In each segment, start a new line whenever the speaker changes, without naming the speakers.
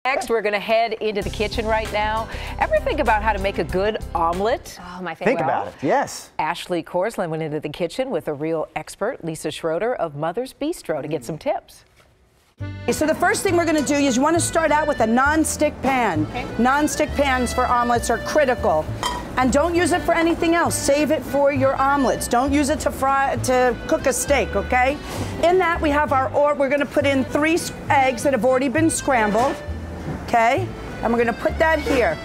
Next, we're going to head into the kitchen right now. Ever think about how to make a good omelet?
Oh, my favorite.
Think about it, yes.
Ashley Korsland went into the kitchen with a real expert, Lisa Schroeder of Mother's Bistro, to get some tips.
So the first thing we're going to do is you want to start out with a non-stick pan.
Okay.
Non-stick pans for omelets are critical. And don't use it for anything else. Save it for your omelets. Don't use it to cook a steak, okay? In that we have we're going to put in 3 eggs that have already been scrambled, okay? And we're going to put that here.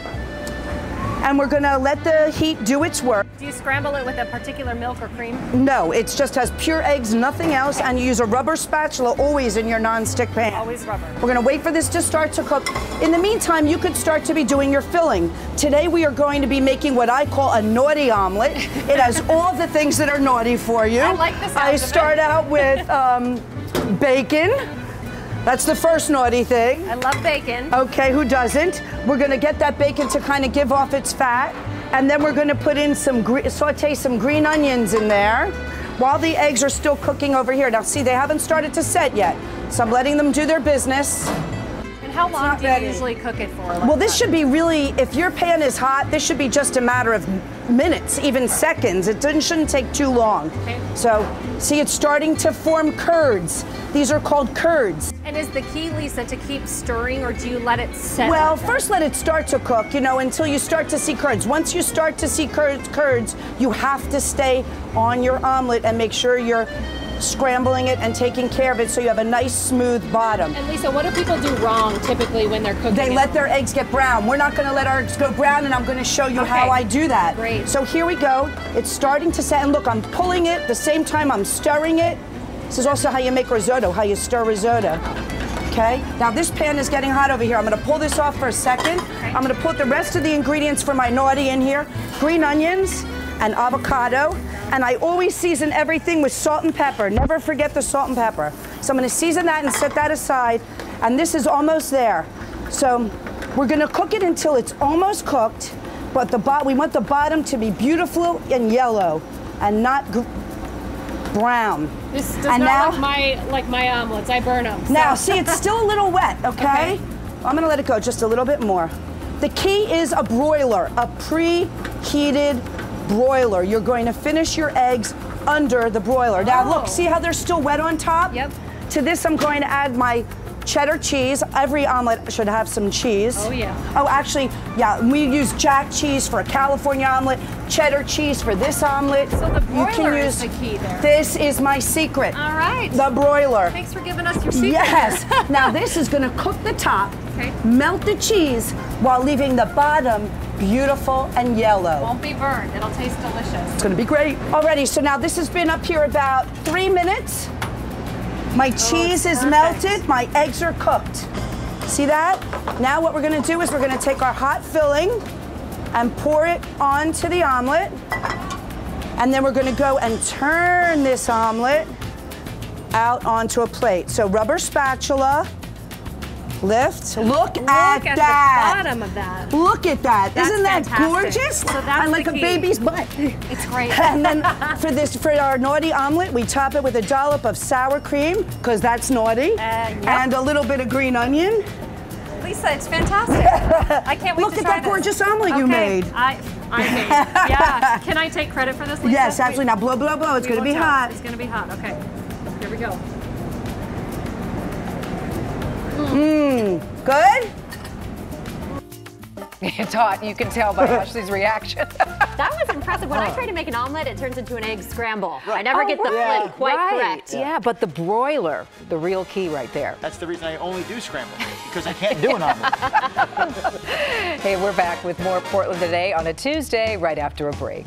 And we're going to let the heat do its work.
Do you scramble it with a particular milk or cream?
No, it just has pure eggs, nothing else, and you use a rubber spatula always in your non-stick pan.
Always rubber.
We're going to wait for this to start to cook. In the meantime, you could start to be doing your filling. Today we are going to be making what I call a naughty omelet. It has all the things that are naughty for you.
I like the sound
I
of it.
start out with bacon. That's the first naughty thing.
I love bacon.
Okay, who doesn't? We're gonna get that bacon to kind of give off its fat, and then we're gonna put in saute some green onions in there while the eggs are still cooking over here. Now see, they haven't started to set yet, so I'm letting them do their business.
And how long do you usually cook it for?
Well, this should be really, if your pan is hot, this should be just a matter of minutes, even seconds. It shouldn't take too long.
Okay.
So, see, it's starting to form curds. These are called curds.
And is the key, Lisa, to keep stirring, or do you let it set?
Well, first let it start to cook, until you start to see curds. Once you start to see curds, you have to stay on your omelet and make sure you're scrambling it and taking care of it so you have a nice smooth bottom.
And Lisa, what do people do wrong typically when they're cooking?
They let their eggs get brown. We're not going to let our eggs go brown, and I'm going to show you how I do that.
Great.
So here we go. It's starting to set, and look, I'm pulling it. At the same time, I'm stirring it. This is also how you make risotto, how you stir risotto. Okay, now this pan is getting hot over here. I'm going to pull this off for a second. I'm going to put the rest of the ingredients for my naughty in here. Green onions and avocado. And I always season everything with salt and pepper. Never forget the salt and pepper. So I'm going to season that and set that aside. And this is almost there. So we're going to cook it until it's almost cooked. But we want the bottom to be beautiful and yellow and not brown.
This does not like my omelets. I burn them.
Now, see, it's still a little wet, okay? I'm going to let it go just a little bit more. The key is a broiler, a preheated broiler. You're going to finish your eggs under the broiler. Now, look, see how they're still wet on top?
Yep.
To this, I'm going to add my cheddar cheese. Every omelet should have some cheese.
Oh, yeah.
Oh, actually, yeah, we use jack cheese for a California omelet, cheddar cheese for this omelet.
So the broiler is the key there.
This is my secret.
All right.
The broiler.
Thanks for giving us your secret.
Yes. Now, this is going to cook the top, melt the cheese, while leaving the bottom beautiful and yellow.
Won't be burned. It'll taste delicious.
It's going to be great. Alrighty, so now this has been up here about 3 minutes. My cheese is melted, my eggs are cooked. See that? Now what we're going to do is we're going to take our hot filling and pour it onto the omelet. And then we're going to go and turn this omelet out onto a plate. So rubber spatula, lift. Look at that.
The bottom of that.
Look at that.
That's
Isn't that
fantastic.
gorgeous?
So that's
I like
the
a
key.
baby's butt.
It's great.
And then for our naughty omelet, we top it with a dollop of sour cream, because that's naughty,
yep.
and a little bit of green onion.
Lisa, it's fantastic. I can't wait
Look
to
at
try
that gorgeous omelet you made.
I made. Yeah. Can I take credit for this, Lisa?
Yes, absolutely. Now blow, blow, blow. It's going to be hot.
It's going to be hot. Okay. Here we go.
Good?
It's hot. You can tell by Ashley's reaction.
That was impressive. When I try to make an omelet, it turns into an egg scramble. I never get the flip quite correct.
Yeah, but the broiler, the real key right there.
That's the reason I only do scrambled eggs, because I can't do an omelet.
Hey, we're back with more Portland Today on a Tuesday right after a break.